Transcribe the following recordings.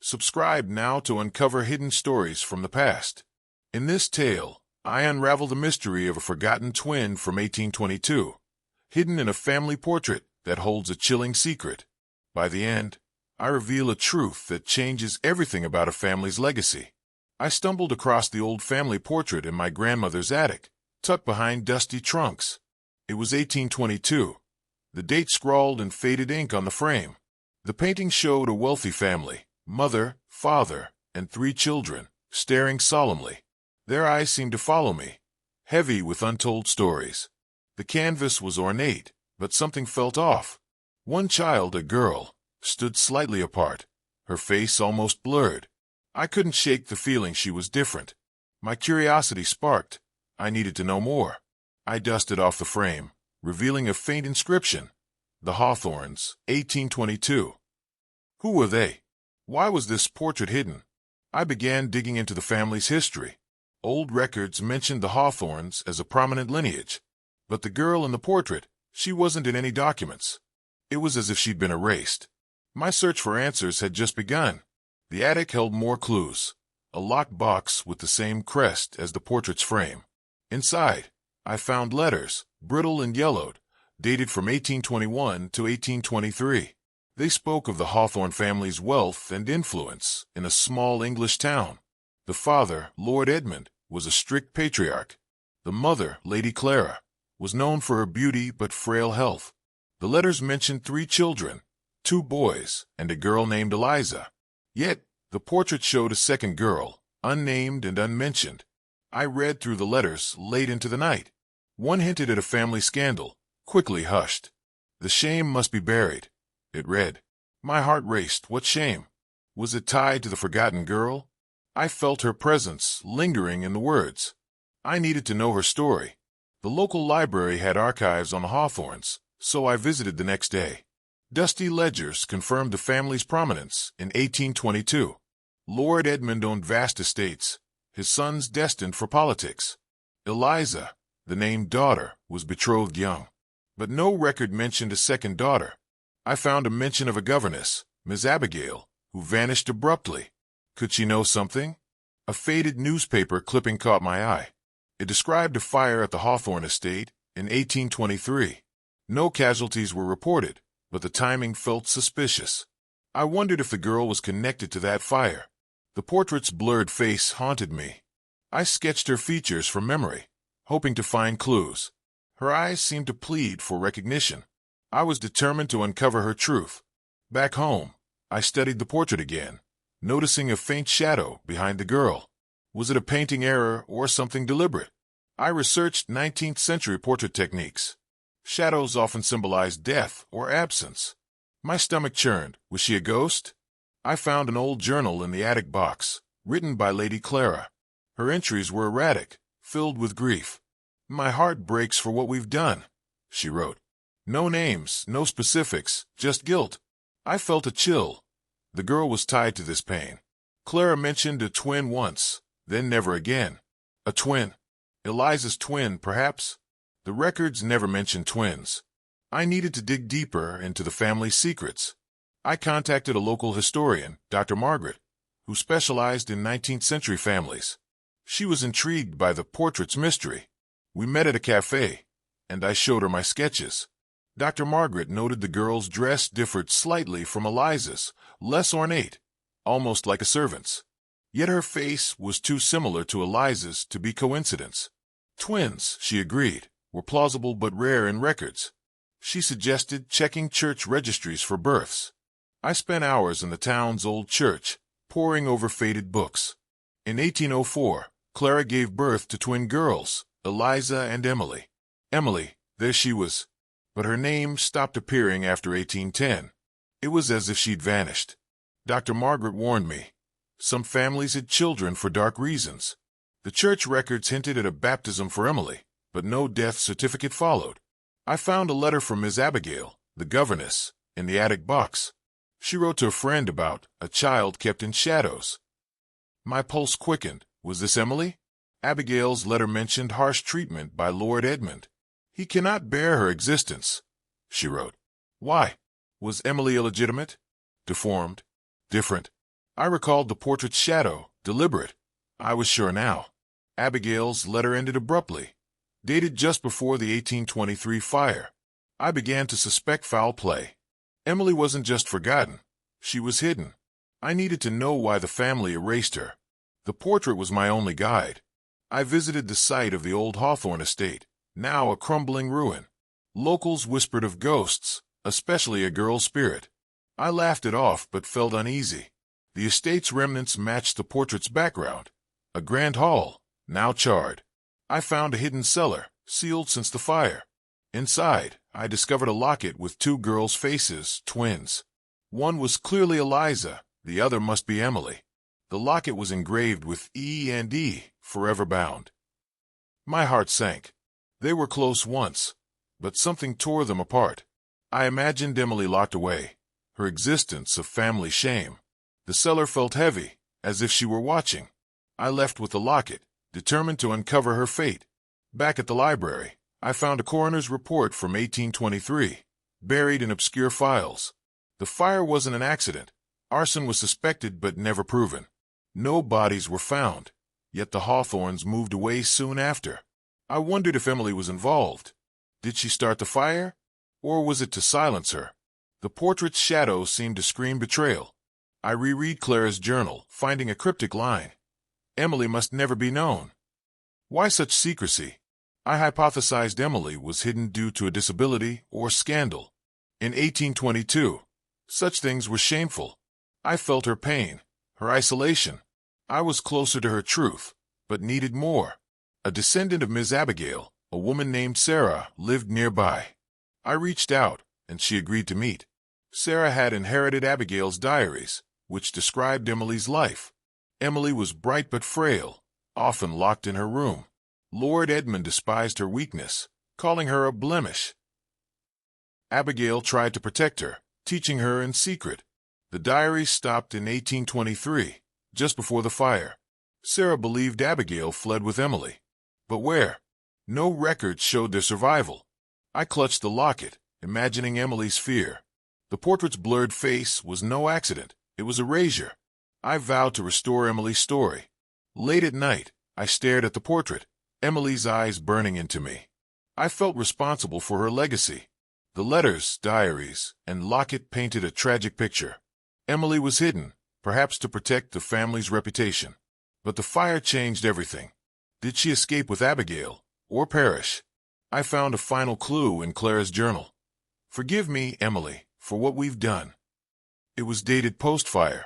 Subscribe now to uncover hidden stories from the past. In this tale, I unravel the mystery of a forgotten twin from 1822, hidden in a family portrait that holds a chilling secret. By the end, I reveal a truth that changes everything about a family's legacy. I stumbled across the old family portrait in my grandmother's attic, tucked behind dusty trunks. It was 1822. The date scrawled in faded ink on the frame. The painting showed a wealthy family, mother, father, and 3 children, staring solemnly. Their eyes seemed to follow me, heavy with untold stories. The canvas was ornate, but something felt off. One child, a girl, stood slightly apart, her face almost blurred. I couldn't shake the feeling she was different. My curiosity sparked. I needed to know more. I dusted off the frame, revealing a faint inscription. The Hawthorns, 1822. Who were they? Why was this portrait hidden? I began digging into the family's history. Old records mentioned the Hawthorns as a prominent lineage. But the girl in the portrait, she wasn't in any documents. It was as if she'd been erased. My search for answers had just begun. The attic held more clues. A locked box with the same crest as the portrait's frame. Inside, I found letters, brittle and yellowed, dated from 1821 to 1823. They spoke of the Hawthorne family's wealth and influence in a small English town. The father, Lord Edmund, was a strict patriarch. The mother, Lady Clara, was known for her beauty but frail health. The letters mentioned 3 children, 2 boys, and a girl named Eliza. Yet, the portrait showed a second girl, unnamed and unmentioned. I read through the letters late into the night. One hinted at a family scandal, quickly hushed. The shame must be buried, it read. My heart raced. What shame? Was it tied to the forgotten girl? I felt her presence lingering in the words. I needed to know her story. The local library had archives on the Hawthorns, so I visited the next day. Dusty ledgers confirmed the family's prominence in 1822. Lord Edmund owned vast estates, his sons destined for politics. Eliza, the named daughter, was betrothed young. But no record mentioned a second daughter. I found a mention of a governess, Miss Abigail, who vanished abruptly. Could she know something? A faded newspaper clipping caught my eye. It described a fire at the Hawthorne estate in 1823. No casualties were reported, but the timing felt suspicious. I wondered if the girl was connected to that fire. The portrait's blurred face haunted me. I sketched her features from memory, hoping to find clues. Her eyes seemed to plead for recognition. I was determined to uncover her truth. Back home, I studied the portrait again, noticing a faint shadow behind the girl. Was it a painting error or something deliberate? I researched 19th century portrait techniques. Shadows often symbolize death or absence. My stomach churned. Was she a ghost? I found an old journal in the attic box, written by Lady Clara. Her entries were erratic, filled with grief. My heart breaks for what we've done, she wrote. No names, no specifics, just guilt. I felt a chill. The girl was tied to this pain. Clara mentioned a twin once, then never again. A twin. Eliza's twin, perhaps? The records never mentioned twins. I needed to dig deeper into the family's secrets. I contacted a local historian, Dr. Margaret, who specialized in 19th century families. She was intrigued by the portrait's mystery. We met at a cafe, and I showed her my sketches. Dr. Margaret noted the girl's dress differed slightly from Eliza's, less ornate, almost like a servant's. Yet her face was too similar to Eliza's to be coincidence. Twins, she agreed, were plausible but rare in records. She suggested checking church registries for births. I spent hours in the town's old church, poring over faded books. In 1804, Clara gave birth to twin girls, Eliza and Emily. Emily, there she was. But her name stopped appearing after 1810. It was as if she'd vanished. Dr. Margaret warned me. Some families had children for dark reasons. The church records hinted at a baptism for Emily, but no death certificate followed. I found a letter from Miss Abigail, the governess, in the attic box. She wrote to a friend about a child kept in shadows. My pulse quickened. Was this Emily? Abigail's letter mentioned harsh treatment by Lord Edmund. He cannot bear her existence, she wrote. Why? Was Emily illegitimate? Deformed? Different? I recalled the portrait's shadow, deliberate. I was sure now. Abigail's letter ended abruptly, dated just before the 1823 fire. I began to suspect foul play. Emily wasn't just forgotten. She was hidden. I needed to know why the family erased her. The portrait was my only guide. I visited the site of the old Hawthorne estate, now a crumbling ruin. Locals whispered of ghosts, especially a girl's spirit. I laughed it off but felt uneasy. The estate's remnants matched the portrait's background. A grand hall, now charred. I found a hidden cellar, sealed since the fire. Inside, I discovered a locket with two girls' faces, twins. One was clearly Eliza, the other must be Emily. The locket was engraved with E&E, forever bound. My heart sank. They were close once, but something tore them apart. I imagined Emily locked away, her existence a family shame. The cellar felt heavy, as if she were watching. I left with the locket, determined to uncover her fate. Back at the library, I found a coroner's report from 1823, buried in obscure files. The fire wasn't an accident. Arson was suspected but never proven. No bodies were found, yet the Hawthorns moved away soon after. I wondered if Emily was involved. Did she start the fire? Or was it to silence her? The portrait's shadow seemed to scream betrayal. I reread Clara's journal, finding a cryptic line. Emily must never be known. Why such secrecy? I hypothesized Emily was hidden due to a disability or scandal. In 1822, such things were shameful. I felt her pain, her isolation. I was closer to her truth, but needed more. A descendant of Miss Abigail, a woman named Sarah, lived nearby. I reached out, and she agreed to meet. Sarah had inherited Abigail's diaries, which described Emily's life. Emily was bright but frail, often locked in her room. Lord Edmund despised her weakness, calling her a blemish. Abigail tried to protect her, teaching her in secret. The diaries stopped in 1823, just before the fire. Sarah believed Abigail fled with Emily. But where? No records showed their survival. I clutched the locket, imagining Emily's fear. The portrait's blurred face was no accident. It was erasure. I vowed to restore Emily's story. Late at night, I stared at the portrait, Emily's eyes burning into me. I felt responsible for her legacy. The letters, diaries, and locket painted a tragic picture. Emily was hidden, perhaps to protect the family's reputation. But the fire changed everything. Did she escape with Abigail, or perish? I found a final clue in Clara's journal. Forgive me, Emily, for what we've done. It was dated post-fire.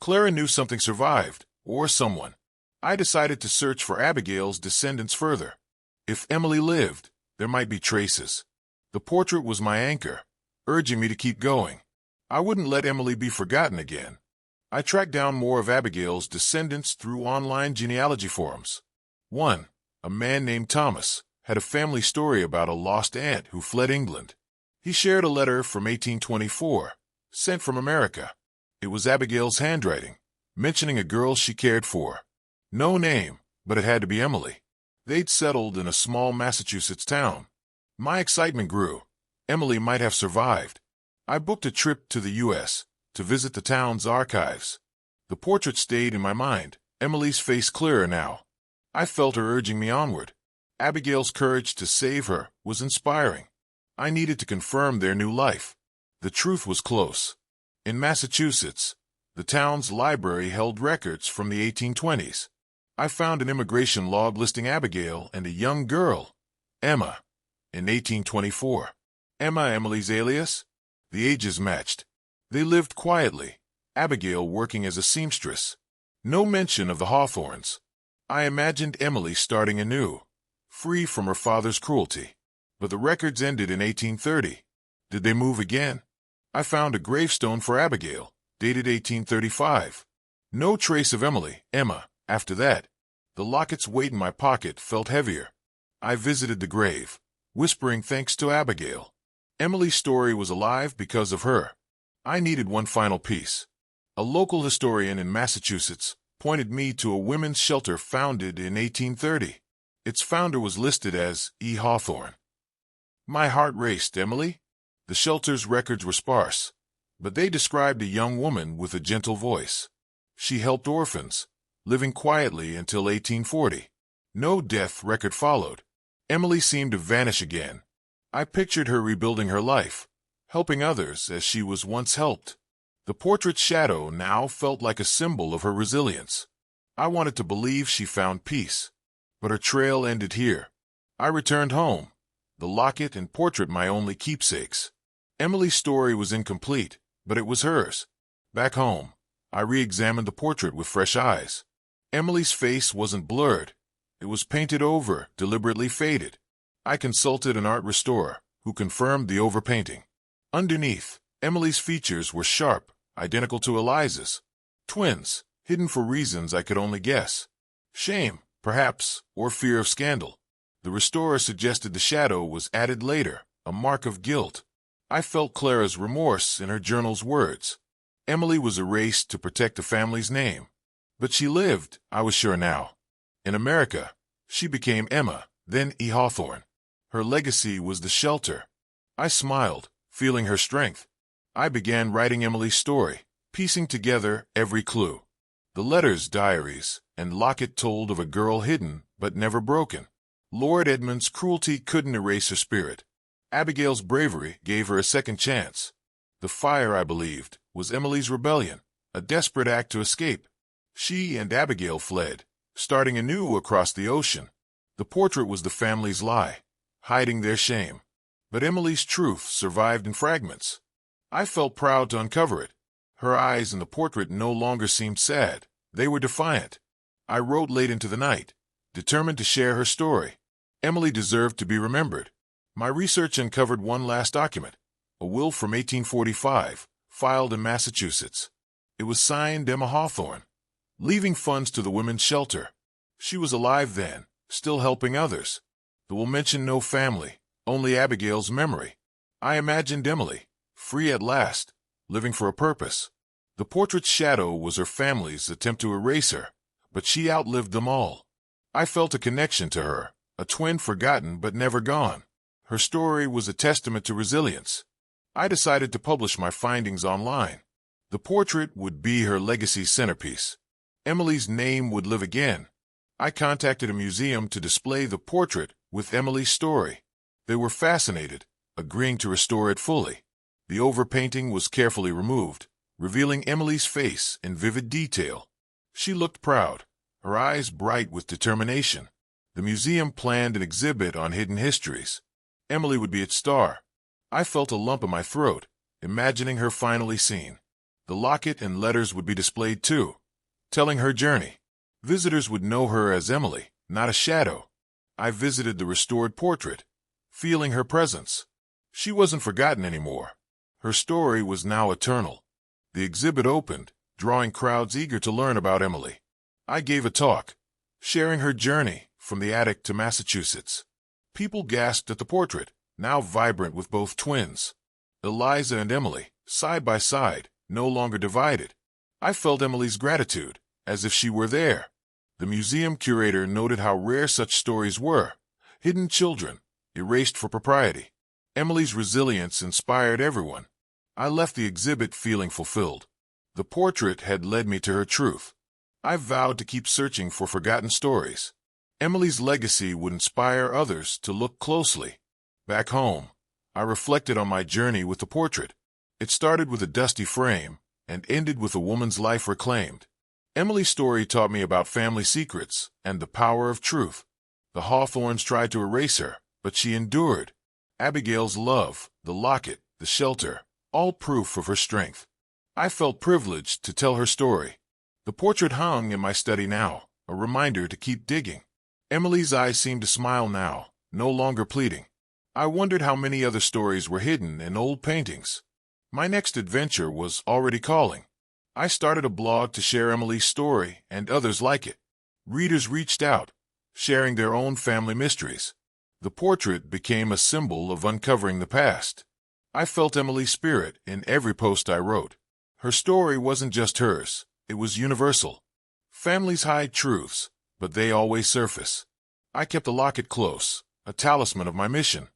Clara knew something survived, or someone. I decided to search for Abigail's descendants further. If Emily lived, there might be traces. The portrait was my anchor, urging me to keep going. I wouldn't let Emily be forgotten again. I tracked down more of Abigail's descendants through online genealogy forums. One, a man named Thomas, had a family story about a lost aunt who fled England. He shared a letter from 1824, sent from America. It was Abigail's handwriting, mentioning a girl she cared for. No name, but it had to be Emily. They'd settled in a small Massachusetts town. My excitement grew. Emily might have survived. I booked a trip to the U.S. to visit the town's archives. The portrait stayed in my mind, Emily's face clearer now. I felt her urging me onward. Abigail's courage to save her was inspiring. I needed to confirm their new life. The truth was close. In Massachusetts, the town's library held records from the 1820s. I found an immigration log listing Abigail and a young girl, Emma, in 1824. Emma, Emily's alias? The ages matched. They lived quietly, Abigail working as a seamstress. No mention of the Hawthorns. I imagined Emily starting anew, free from her father's cruelty. But the records ended in 1830. Did they move again? I found a gravestone for Abigail, dated 1835. No trace of Emily, Emma, after that. The locket's weight in my pocket felt heavier. I visited the grave, whispering thanks to Abigail. Emily's story was alive because of her. I needed one final piece. A local historian in Massachusetts pointed me to a women's shelter founded in 1830. Its founder was listed as E. Hawthorne. My heart raced. Emily? The shelter's records were sparse, but they described a young woman with a gentle voice. She helped orphans, living quietly until 1840. No death record followed. Emily seemed to vanish again. I pictured her rebuilding her life, helping others as she was once helped. The portrait's shadow now felt like a symbol of her resilience. I wanted to believe she found peace, but her trail ended here. I returned home, the locket and portrait my only keepsakes. Emily's story was incomplete, but it was hers. Back home, I re-examined the portrait with fresh eyes. Emily's face wasn't blurred. It was painted over, deliberately faded. I consulted an art restorer, who confirmed the overpainting. Underneath, Emily's features were sharp, identical to Eliza's. Twins, hidden for reasons I could only guess. Shame, perhaps, or fear of scandal. The restorer suggested the shadow was added later, a mark of guilt. I felt Clara's remorse in her journal's words. Emily was erased to protect the family's name. But she lived, I was sure now. In America, she became Emma, then E. Hawthorne. Her legacy was the shelter. I smiled, feeling her strength. I began writing Emily's story, piecing together every clue. The letters, diaries, and locket told of a girl hidden but never broken. Lord Edmund's cruelty couldn't erase her spirit. Abigail's bravery gave her a second chance. The fire, I believed, was Emily's rebellion, a desperate act to escape. She and Abigail fled, starting anew across the ocean. The portrait was the family's lie, hiding their shame. But Emily's truth survived in fragments. I felt proud to uncover it. Her eyes in the portrait no longer seemed sad. They were defiant. I wrote late into the night, determined to share her story. Emily deserved to be remembered. My research uncovered one last document, a will from 1845, filed in Massachusetts. It was signed Emma Hawthorne, leaving funds to the women's shelter. She was alive then, still helping others. The will mentioned no family, only Abigail's memory. I imagined Emily, free at last, living for a purpose. The portrait's shadow was her family's attempt to erase her, but she outlived them all. I felt a connection to her, a twin forgotten but never gone. Her story was a testament to resilience. I decided to publish my findings online. The portrait would be her legacy centerpiece. Emily's name would live again. I contacted a museum to display the portrait with Emily's story. They were fascinated, agreeing to restore it fully. The overpainting was carefully removed, revealing Emily's face in vivid detail. She looked proud, her eyes bright with determination. The museum planned an exhibit on hidden histories. Emily would be its star. I felt a lump in my throat, imagining her finally seen. The locket and letters would be displayed too, telling her journey. Visitors would know her as Emily, not a shadow. I visited the restored portrait, feeling her presence. She wasn't forgotten anymore. Her story was now eternal. The exhibit opened, drawing crowds eager to learn about Emily. I gave a talk, sharing her journey from the attic to Massachusetts. People gasped at the portrait, now vibrant with both twins. Eliza and Emily, side by side, no longer divided. I felt Emily's gratitude, as if she were there. The museum curator noted how rare such stories were. Hidden children, erased for propriety. Emily's resilience inspired everyone. I left the exhibit feeling fulfilled. The portrait had led me to her truth. I vowed to keep searching for forgotten stories. Emily's legacy would inspire others to look closely. Back home, I reflected on my journey with the portrait. It started with a dusty frame and ended with a woman's life reclaimed. Emily's story taught me about family secrets and the power of truth. The Hawthornes tried to erase her, but she endured. Abigail's love, the locket, the shelter, all proof of her strength. I felt privileged to tell her story. The portrait hung in my study now, a reminder to keep digging. Emily's eyes seemed to smile now, no longer pleading. I wondered how many other stories were hidden in old paintings. My next adventure was already calling. I started a blog to share Emily's story and others like it. Readers reached out, sharing their own family mysteries. The portrait became a symbol of uncovering the past. I felt Emily's spirit in every post I wrote. Her story wasn't just hers, it was universal. Families hide truths, but they always surface. I kept the locket close, a talisman of my mission.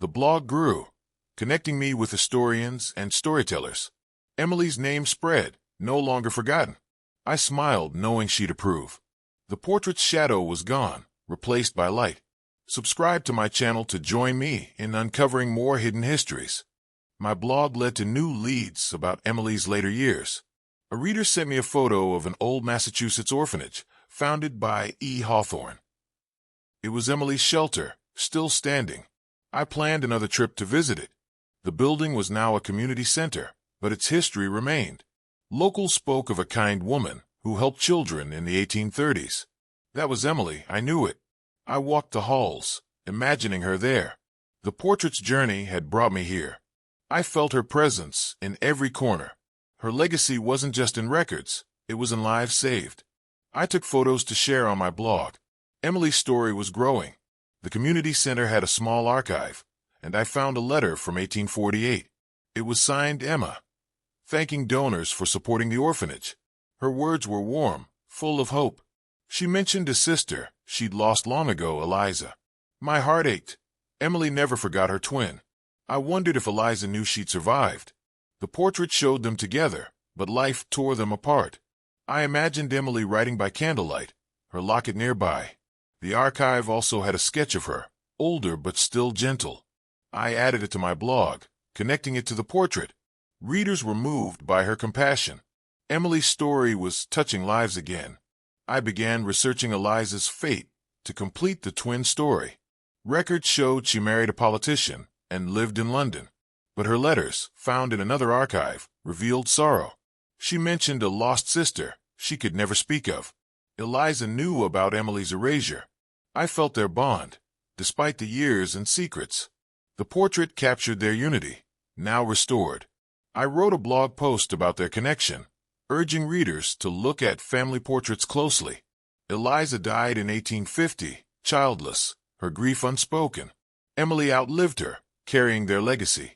The blog grew, connecting me with historians and storytellers. Emily's name spread, no longer forgotten. I smiled, knowing she'd approve. The portrait's shadow was gone, replaced by light. Subscribe to my channel to join me in uncovering more hidden histories. My blog led to new leads about Emily's later years. A reader sent me a photo of an old Massachusetts orphanage founded by E. Hawthorne. It was Emily's shelter, still standing. I planned another trip to visit it. The building was now a community center, but its history remained. Locals spoke of a kind woman who helped children in the 1830s. That was Emily, I knew it. I walked the halls, imagining her there. The portrait's journey had brought me here. I felt her presence in every corner. Her legacy wasn't just in records, it was in lives saved. I took photos to share on my blog. Emily's story was growing. The community center had a small archive, and I found a letter from 1848. It was signed Emma, thanking donors for supporting the orphanage. Her words were warm, full of hope. She mentioned a sister she'd lost long ago, Eliza. My heart ached. Emily never forgot her twin. I wondered if Eliza knew she'd survived. The portrait showed them together, but life tore them apart. I imagined Emily writing by candlelight, her locket nearby. The archive also had a sketch of her, older but still gentle. I added it to my blog, connecting it to the portrait. Readers were moved by her compassion. Emily's story was touching lives again. I began researching Eliza's fate to complete the twin story. Records showed she married a politician and lived in London. But her letters, found in another archive, revealed sorrow. She mentioned a lost sister she could never speak of. Eliza knew about Emily's erasure. I felt their bond, despite the years and secrets. The portrait captured their unity, now restored. I wrote a blog post about their connection, urging readers to look at family portraits closely. Eliza died in 1850, childless, her grief unspoken. Emily outlived her, carrying their legacy.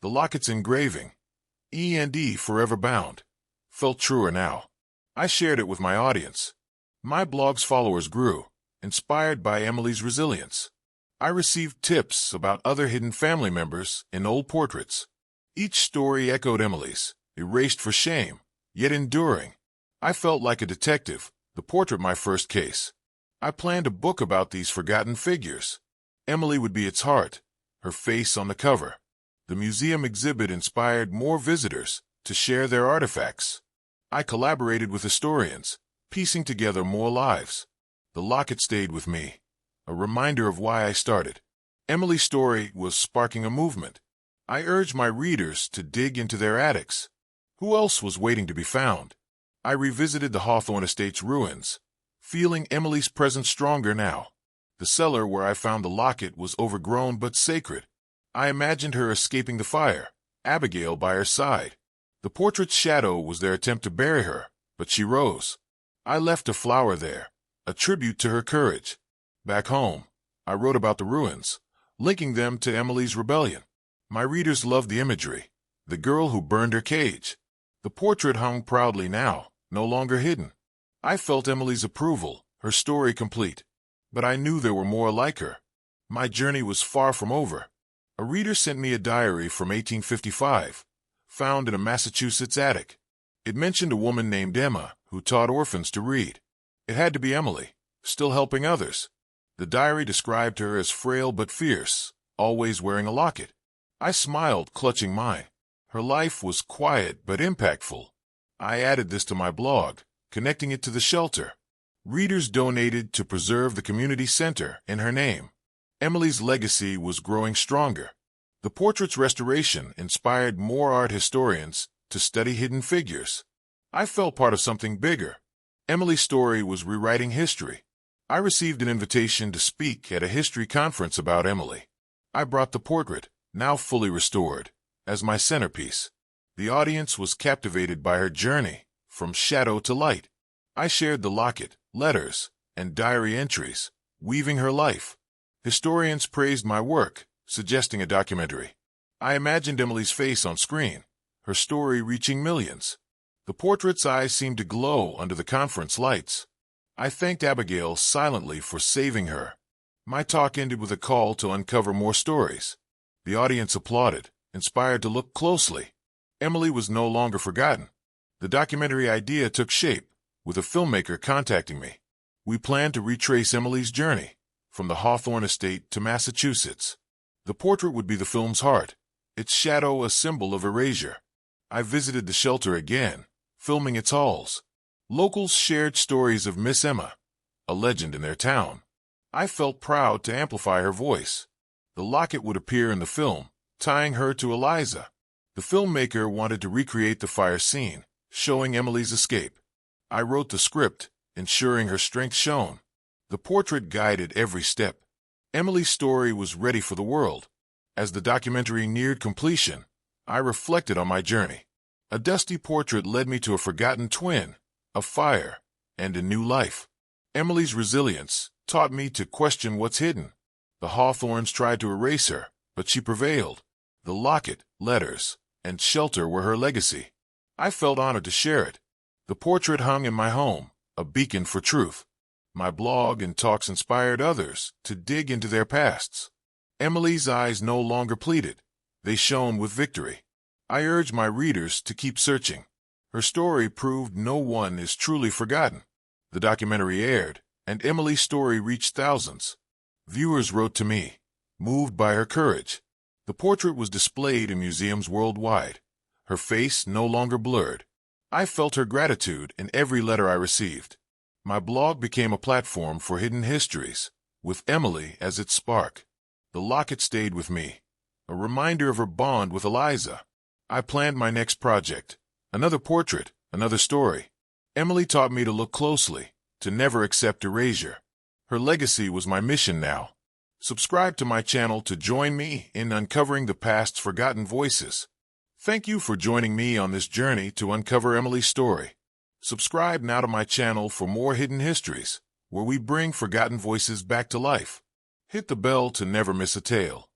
The locket's engraving, E&E Forever Bound, felt truer now. I shared it with my audience. My blog's followers grew, inspired by Emily's resilience. I received tips about other hidden family members in old portraits. Each story echoed Emily's, erased for shame, yet enduring. I felt like a detective, the portrait my first case. I planned a book about these forgotten figures. Emily would be its heart, her face on the cover. The museum exhibit inspired more visitors to share their artifacts. I collaborated with historians, piecing together more lives. The locket stayed with me, a reminder of why I started. Emily's story was sparking a movement. I urged my readers to dig into their attics. Who else was waiting to be found? I revisited the Hawthorne Estate's ruins, feeling Emily's presence stronger now. The cellar where I found the locket was overgrown but sacred. I imagined her escaping the fire, Abigail by her side. The portrait's shadow was their attempt to bury her, but she rose. I left a flower there, a tribute to her courage. Back home, I wrote about the ruins, linking them to Emily's rebellion. My readers loved the imagery, the girl who burned her cage. The portrait hung proudly now, no longer hidden. I felt Emily's approval, her story complete. But I knew there were more like her. My journey was far from over. A reader sent me a diary from 1855, found in a Massachusetts attic. It mentioned a woman named Emma who taught orphans to read. It had to be Emily, still helping others. The diary described her as frail but fierce, always wearing a locket. I smiled, clutching mine. Her life was quiet but impactful. I added this to my blog, connecting it to the shelter. Readers donated to preserve the community center in her name. Emily's legacy was growing stronger. The portrait's restoration inspired more art historians to study hidden figures. I felt part of something bigger. Emily's story was rewriting history. I received an invitation to speak at a history conference about Emily. I brought the portrait, now fully restored, as my centerpiece. The audience was captivated by her journey, from shadow to light. I shared the locket, letters, and diary entries, weaving her life. Historians praised my work, suggesting a documentary. I imagined Emily's face on screen, her story reaching millions. The portrait's eyes seemed to glow under the conference lights. I thanked Abigail silently for saving her. My talk ended with a call to uncover more stories. The audience applauded, inspired to look closely. Emily was no longer forgotten. The documentary idea took shape, with a filmmaker contacting me. We planned to retrace Emily's journey from the Hawthorne estate to Massachusetts. The portrait would be the film's heart, its shadow a symbol of erasure. I visited the shelter again, filming its halls. Locals shared stories of Miss Emma, a legend in their town. I felt proud to amplify her voice. The locket would appear in the film, tying her to Eliza. The filmmaker wanted to recreate the fire scene, showing Emily's escape. I wrote the script, ensuring her strength shone. The portrait guided every step. Emily's story was ready for the world. As the documentary neared completion, I reflected on my journey. A dusty portrait led me to a forgotten twin, a fire, and a new life. Emily's resilience taught me to question what's hidden. The Hawthorns tried to erase her, but she prevailed. The locket, letters, and shelter were her legacy. I felt honored to share it. The portrait hung in my home, a beacon for truth. My blog and talks inspired others to dig into their pasts. Emily's eyes no longer pleaded. They shone with victory. I urge my readers to keep searching. Her story proved no one is truly forgotten. The documentary aired, and Emily's story reached thousands. Viewers wrote to me, moved by her courage. The portrait was displayed in museums worldwide, her face no longer blurred. I felt her gratitude in every letter I received. My blog became a platform for hidden histories, with Emily as its spark. The locket stayed with me, a reminder of her bond with Eliza. I planned my next project, another portrait, another story. Emily taught me to look closely, to never accept erasure. Her legacy was my mission now. Subscribe to my channel to join me in uncovering the past's forgotten voices. Thank you for joining me on this journey to uncover Emily's story. Subscribe now to my channel for more hidden histories, where we bring forgotten voices back to life. Hit the bell to never miss a tale.